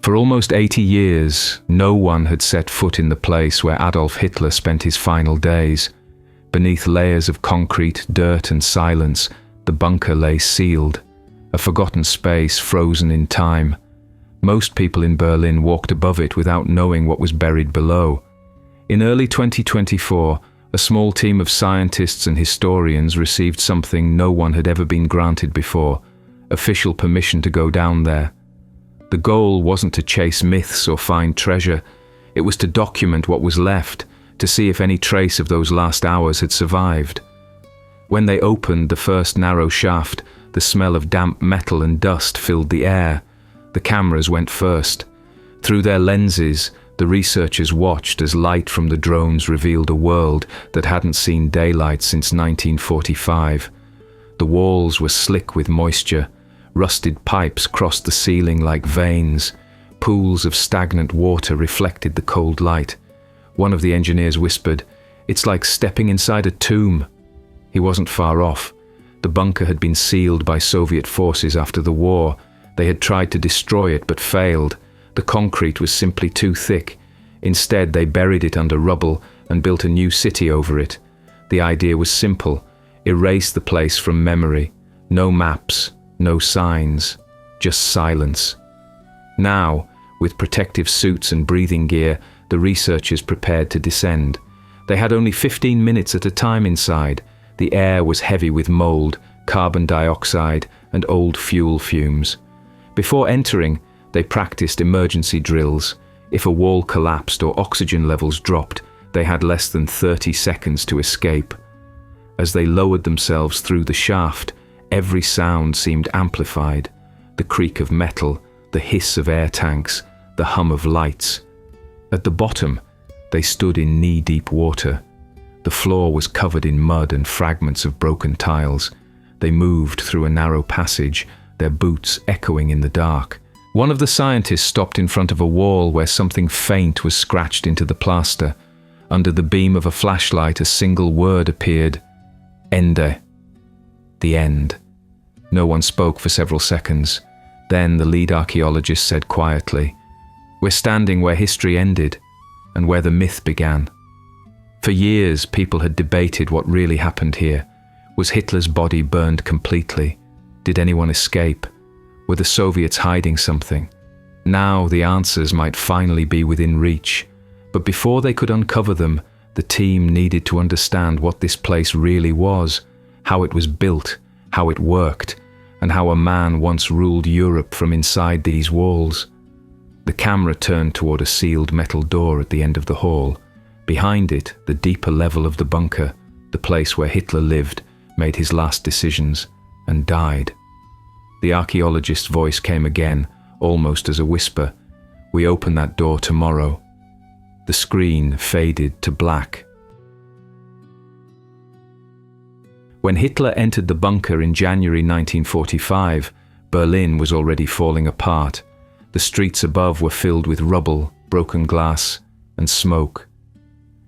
For almost 80 years, no one had set foot in the place where Adolf Hitler spent his final days. Beneath layers of concrete, dirt and silence, the bunker lay sealed, a forgotten space frozen in time. Most people in Berlin walked above it without knowing what was buried below. In early 2024, a small team of scientists and historians received something no one had ever been granted before: official permission to go down there. The goal wasn't to chase myths or find treasure. It was to document what was left, to see if any trace of those last hours had survived. When they opened the first narrow shaft, the smell of damp metal and dust filled the air. The cameras went first. Through their lenses, the researchers watched as light from the drones revealed a world that hadn't seen daylight since 1945. The walls were slick with moisture. Rusted pipes crossed the ceiling like veins. Pools of stagnant water reflected the cold light. One of the engineers whispered, "It's like stepping inside a tomb." He wasn't far off. The bunker had been sealed by Soviet forces after the war. They had tried to destroy it but failed. The concrete was simply too thick. Instead, they buried it under rubble and built a new city over it. The idea was simple: erase the place from memory. No maps, no signs, just silence. Now, with protective suits and breathing gear, the researchers prepared to descend. They had only 15 minutes at a time inside. The air was heavy with mold, carbon dioxide, and old fuel fumes. Before entering, they practiced emergency drills. If a wall collapsed or oxygen levels dropped, they had less than 30 seconds to escape. As they lowered themselves through the shaft, every sound seemed amplified: the creak of metal, the hiss of air tanks, the hum of lights. At the bottom, they stood in knee-deep water. The floor was covered in mud and fragments of broken tiles. They moved through a narrow passage, their boots echoing in the dark. One of the scientists stopped in front of a wall where something faint was scratched into the plaster. Under the beam of a flashlight, a single word appeared: Ende. The end. No one spoke for several seconds. Then the lead archaeologist said quietly, "We're standing where history ended and where the myth began." For years, people had debated what really happened here. Was Hitler's body burned completely? Did anyone escape? Were the Soviets hiding something? Now the answers might finally be within reach. But before they could uncover them, the team needed to understand what this place really was, how it was built, how it worked, and how a man once ruled Europe from inside these walls. The camera turned toward a sealed metal door at the end of the hall. Behind it, the deeper level of the bunker, the place where Hitler lived, made his last decisions, and died. The archaeologist's voice came again, almost as a whisper. "We open that door tomorrow." The screen faded to black. When Hitler entered the bunker in January 1945, Berlin was already falling apart. The streets above were filled with rubble, broken glass, and smoke.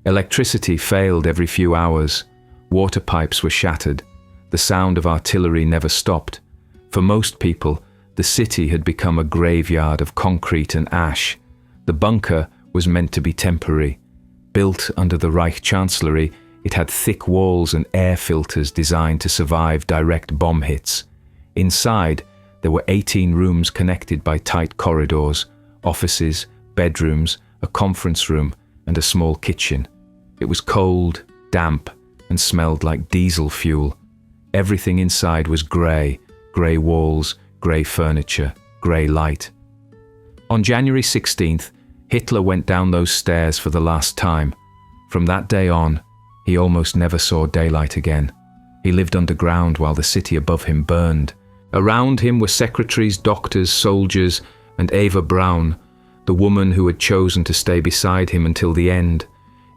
Electricity failed every few hours. Water pipes were shattered. The sound of artillery never stopped. For most people, the city had become a graveyard of concrete and ash. The bunker was meant to be temporary. Built under the Reich Chancellery, it had thick walls and air filters designed to survive direct bomb hits. Inside, there were 18 rooms connected by tight corridors, offices, bedrooms, a conference room, and a small kitchen. It was cold, damp, and smelled like diesel fuel. Everything inside was grey walls, grey furniture, grey light. On January 16th, Hitler went down those stairs for the last time. From that day on, he almost never saw daylight again. He lived underground while the city above him burned. Around him were secretaries, doctors, soldiers, and Eva Braun, the woman who had chosen to stay beside him until the end.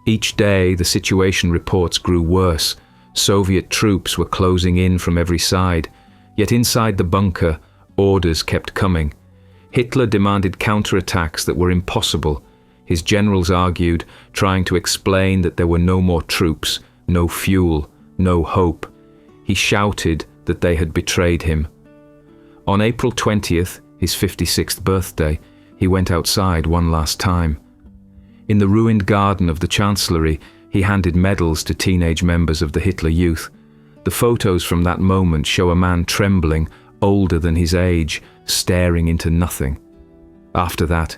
Each day, the situation reports grew worse. Soviet troops were closing in from every side. Yet inside the bunker, orders kept coming. Hitler demanded counterattacks that were impossible. His generals argued, trying to explain that there were no more troops, no fuel, no hope. He shouted that they had betrayed him. On April 20th, his 56th birthday, he went outside one last time. In the ruined garden of the Chancellery, he handed medals to teenage members of the Hitler Youth. The photos from that moment show a man trembling, older than his age, staring into nothing. After that,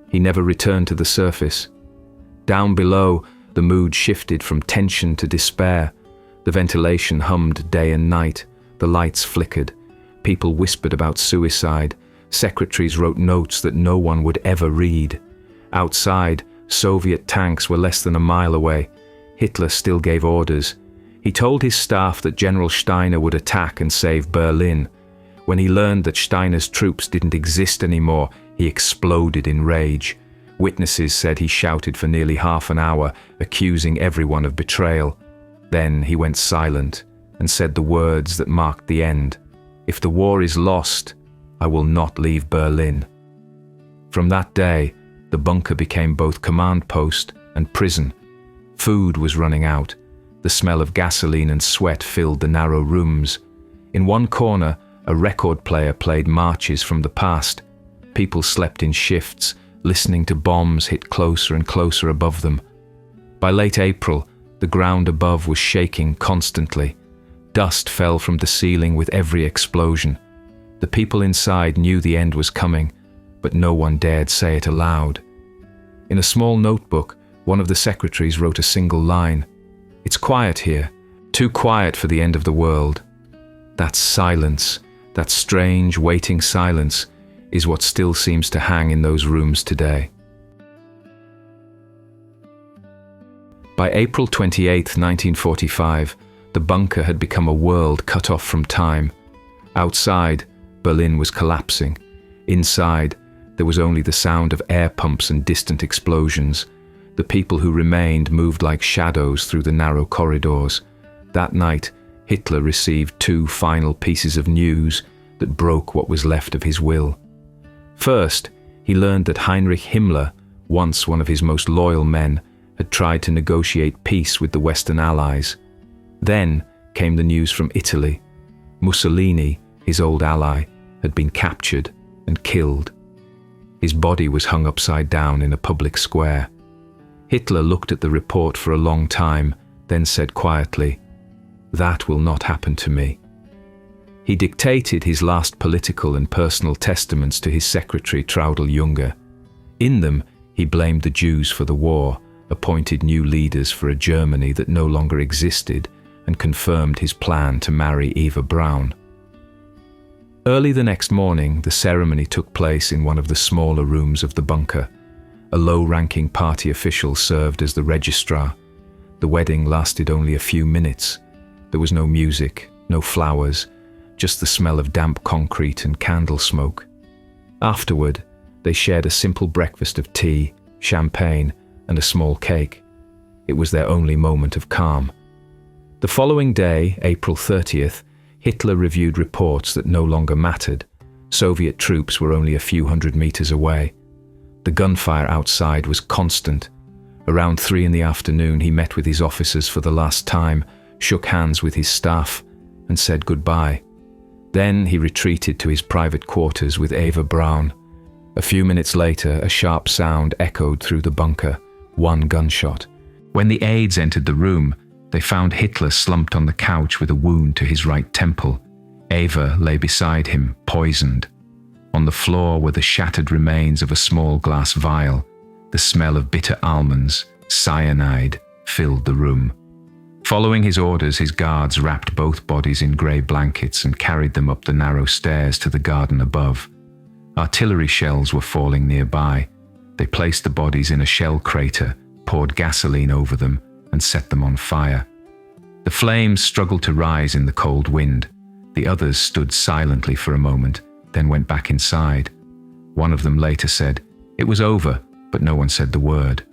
he never returned to the surface. Down below, the mood shifted from tension to despair. The ventilation hummed day and night. The lights flickered. People whispered about suicide. Secretaries wrote notes that no one would ever read. Outside, Soviet tanks were less than a mile away. Hitler still gave orders. He told his staff that General Steiner would attack and save Berlin. When he learned that Steiner's troops didn't exist anymore, he exploded in rage. Witnesses said he shouted for nearly half an hour, accusing everyone of betrayal. Then he went silent and said the words that marked the end. "If the war is lost, I will not leave Berlin." From that day, the bunker became both command post and prison. Food was running out. The smell of gasoline and sweat filled the narrow rooms. In one corner, a record player played marches from the past. People slept in shifts, listening to bombs hit closer and closer above them. By late April, the ground above was shaking constantly. Dust fell from the ceiling with every explosion. The people inside knew the end was coming, but no one dared say it aloud. In a small notebook, one of the secretaries wrote a single line. "It's quiet here, too quiet for the end of the world." That silence, that strange, waiting silence, is what still seems to hang in those rooms today. By April 28, 1945, the bunker had become a world cut off from time. Outside, Berlin was collapsing. Inside, there was only the sound of air pumps and distant explosions. The people who remained moved like shadows through the narrow corridors. That night, Hitler received two final pieces of news that broke what was left of his will. First, he learned that Heinrich Himmler, once one of his most loyal men, had tried to negotiate peace with the Western Allies. Then came the news from Italy. Mussolini, his old ally, had been captured and killed. His body was hung upside down in a public square. Hitler looked at the report for a long time, then said quietly, "That will not happen to me." He dictated his last political and personal testaments to his secretary Traudl Junge. In them, he blamed the Jews for the war, appointed new leaders for a Germany that no longer existed, and confirmed his plan to marry Eva Braun. Early the next morning, the ceremony took place in one of the smaller rooms of the bunker. A low-ranking party official served as the registrar. The wedding lasted only a few minutes. There was no music, no flowers, just the smell of damp concrete and candle smoke. Afterward, they shared a simple breakfast of tea, champagne, and a small cake. It was their only moment of calm. The following day, April 30th, Hitler reviewed reports that no longer mattered. Soviet troops were only a few hundred meters away. The gunfire outside was constant. Around 3 p.m, he met with his officers for the last time, shook hands with his staff, and said goodbye. Then he retreated to his private quarters with Eva Braun. A few minutes later, a sharp sound echoed through the bunker, one gunshot. When the aides entered the room, they found Hitler slumped on the couch with a wound to his right temple. Eva lay beside him, poisoned. On the floor were the shattered remains of a small glass vial. The smell of bitter almonds, cyanide, filled the room. Following his orders, his guards wrapped both bodies in grey blankets and carried them up the narrow stairs to the garden above. Artillery shells were falling nearby. They placed the bodies in a shell crater, poured gasoline over them, and set them on fire. The flames struggled to rise in the cold wind. The others stood silently for a moment, then went back inside. One of them later said, "It was over," but no one said the word.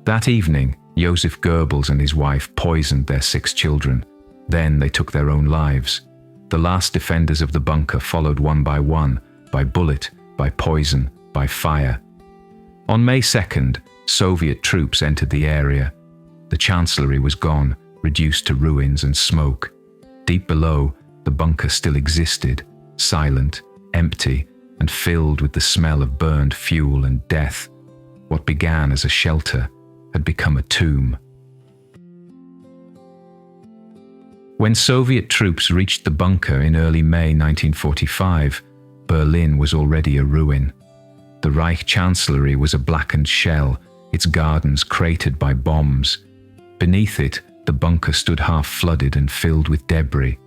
That evening, Joseph Goebbels and his wife poisoned their 6 children. Then they took their own lives. The last defenders of the bunker followed one, by bullet, by poison, by fire. On May 2nd, Soviet troops entered the area. The Chancellery was gone, reduced to ruins and smoke. Deep below, the bunker still existed, silent, empty, and filled with the smell of burned fuel and death. What began as a shelter had become a tomb. When Soviet troops reached the bunker in early May 1945, Berlin was already a ruin. The Reich Chancellery was a blackened shell, its gardens cratered by bombs. Beneath it, the bunker stood half flooded and filled with debris.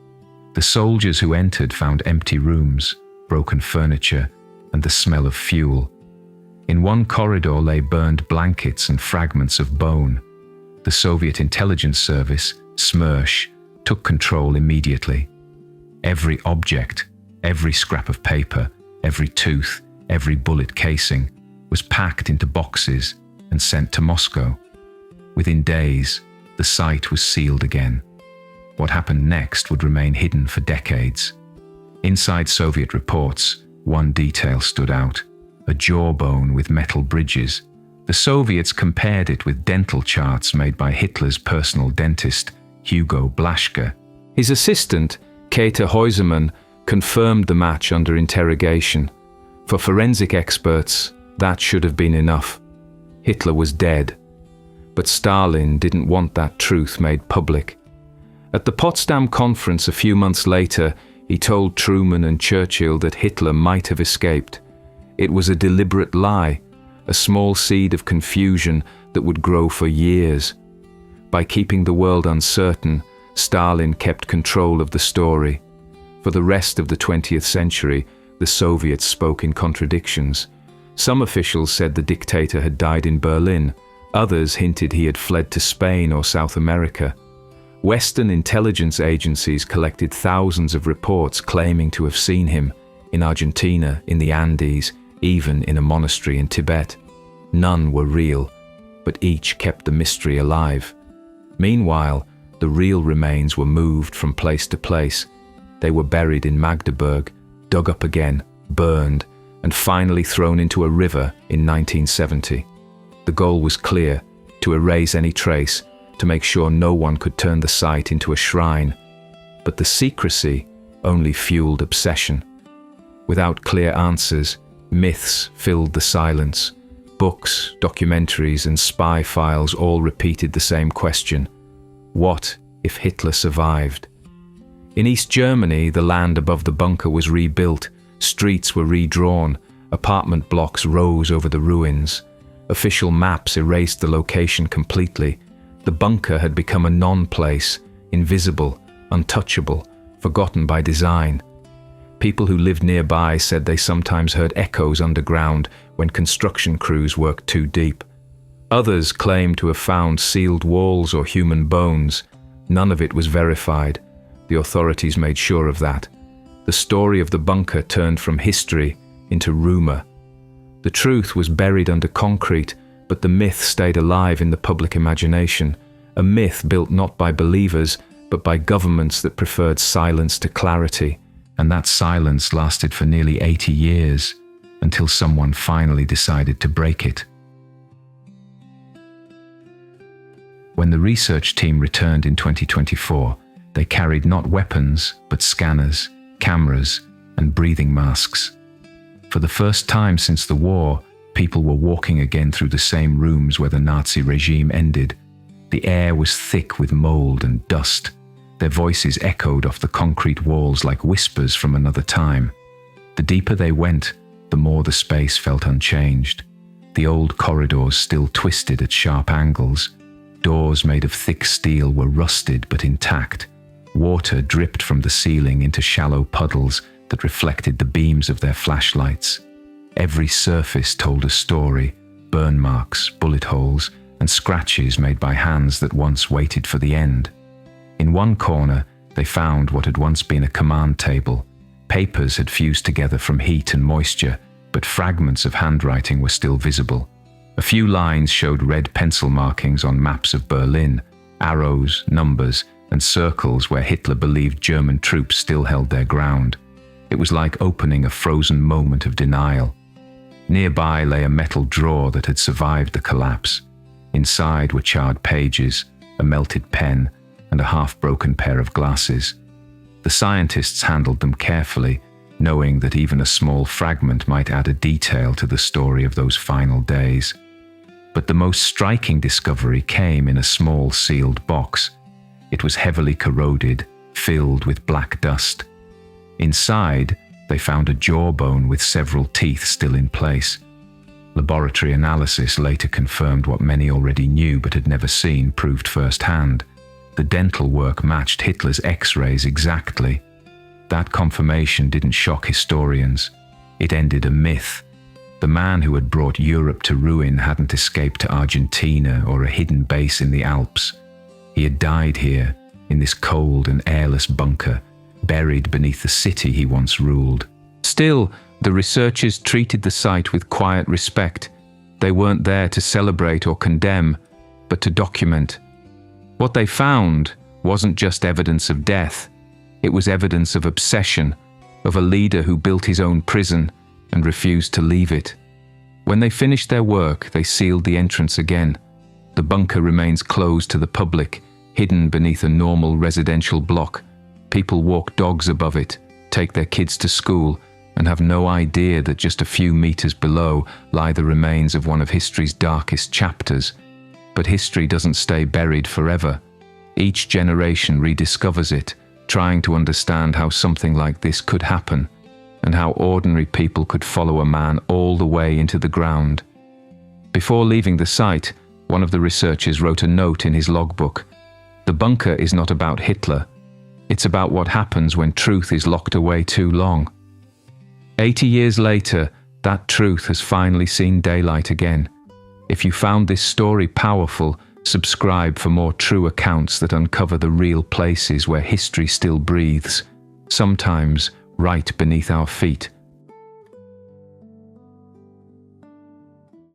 The soldiers who entered found empty rooms, broken furniture, and the smell of fuel. In one corridor lay burned blankets and fragments of bone. The Soviet intelligence service, SMERSH, took control immediately. Every object, every scrap of paper, every tooth, every bullet casing was packed into boxes and sent to Moscow. Within days, the site was sealed again. What happened next would remain hidden for decades. Inside Soviet reports, one detail stood out: a jawbone with metal bridges. The Soviets compared it with dental charts made by Hitler's personal dentist, Hugo Blaschke. His assistant, Käthe Häusermann, confirmed the match under interrogation. For forensic experts, that should have been enough. Hitler was dead. But Stalin didn't want that truth made public. At the Potsdam conference a few months later, he told Truman and Churchill that Hitler might have escaped. It was a deliberate lie, a small seed of confusion that would grow for years. By keeping the world uncertain, Stalin kept control of the story. For the rest of the 20th century, the Soviets spoke in contradictions. Some officials said the dictator had died in Berlin. Others hinted he had fled to Spain or South America. Western intelligence agencies collected thousands of reports claiming to have seen him in Argentina, in the Andes, even in a monastery in Tibet. None were real, but each kept the mystery alive. Meanwhile, the real remains were moved from place to place. They were buried in Magdeburg, dug up again, burned, and finally thrown into a river in 1970. The goal was clear: to erase any trace, to make sure no one could turn the site into a shrine. But the secrecy only fueled obsession. Without clear answers, myths filled the silence. Books, documentaries, and spy files all repeated the same question: what if Hitler survived? In East Germany, the land above the bunker was rebuilt, streets were redrawn, apartment blocks rose over the ruins. Official maps erased the location completely. The bunker had become a non-place, invisible, untouchable, forgotten by design. People who lived nearby said they sometimes heard echoes underground when construction crews worked too deep. Others claimed to have found sealed walls or human bones. None of it was verified. The authorities made sure of that. The story of the bunker turned from history into rumor. The truth was buried under concrete, but the myth stayed alive in the public imagination. A myth built not by believers, but by governments that preferred silence to clarity. And that silence lasted for nearly 80 years, until someone finally decided to break it. When the research team returned in 2024, they carried not weapons, but scanners, cameras, and breathing masks. For the first time since the war, people were walking again through the same rooms where the Nazi regime ended. The air was thick with mold and dust. Their voices echoed off the concrete walls like whispers from another time. The deeper they went, the more the space felt unchanged. The old corridors still twisted at sharp angles. Doors made of thick steel were rusted but intact. Water dripped from the ceiling into shallow puddles that reflected the beams of their flashlights. Every surface told a story: burn marks, bullet holes, and scratches made by hands that once waited for the end. In one corner, they found what had once been a command table. Papers had fused together from heat and moisture, but fragments of handwriting were still visible. A few lines showed red pencil markings on maps of Berlin, arrows, numbers, and circles where Hitler believed German troops still held their ground. It was like opening a frozen moment of denial. Nearby lay a metal drawer that had survived the collapse. Inside were charred pages, a melted pen, and a half-broken pair of glasses. The scientists handled them carefully, knowing that even a small fragment might add a detail to the story of those final days. But the most striking discovery came in a small sealed box. It was heavily corroded, filled with black dust. Inside, they found a jawbone with several teeth still in place. Laboratory analysis later confirmed what many already knew but had never seen proved firsthand. The dental work matched Hitler's X-rays exactly. That confirmation didn't shock historians. It ended a myth. The man who had brought Europe to ruin hadn't escaped to Argentina or a hidden base in the Alps. He had died here, in this cold and airless bunker, buried beneath the city he once ruled. Still, the researchers treated the site with quiet respect. They weren't there to celebrate or condemn, but to document. What they found wasn't just evidence of death. It was evidence of obsession, of a leader who built his own prison and refused to leave it. When they finished their work, they sealed the entrance again. The bunker remains closed to the public, hidden beneath a normal residential block. People walk dogs above it, take their kids to school, and have no idea that just a few meters below lie the remains of one of history's darkest chapters. But history doesn't stay buried forever. Each generation rediscovers it, trying to understand how something like this could happen, and how ordinary people could follow a man all the way into the ground. Before leaving the site, one of the researchers wrote a note in his logbook. The bunker is not about Hitler. It's about what happens when truth is locked away too long. 80 years later, that truth has finally seen daylight again. If you found this story powerful, subscribe for more true accounts that uncover the real places where history still breathes, sometimes right beneath our feet.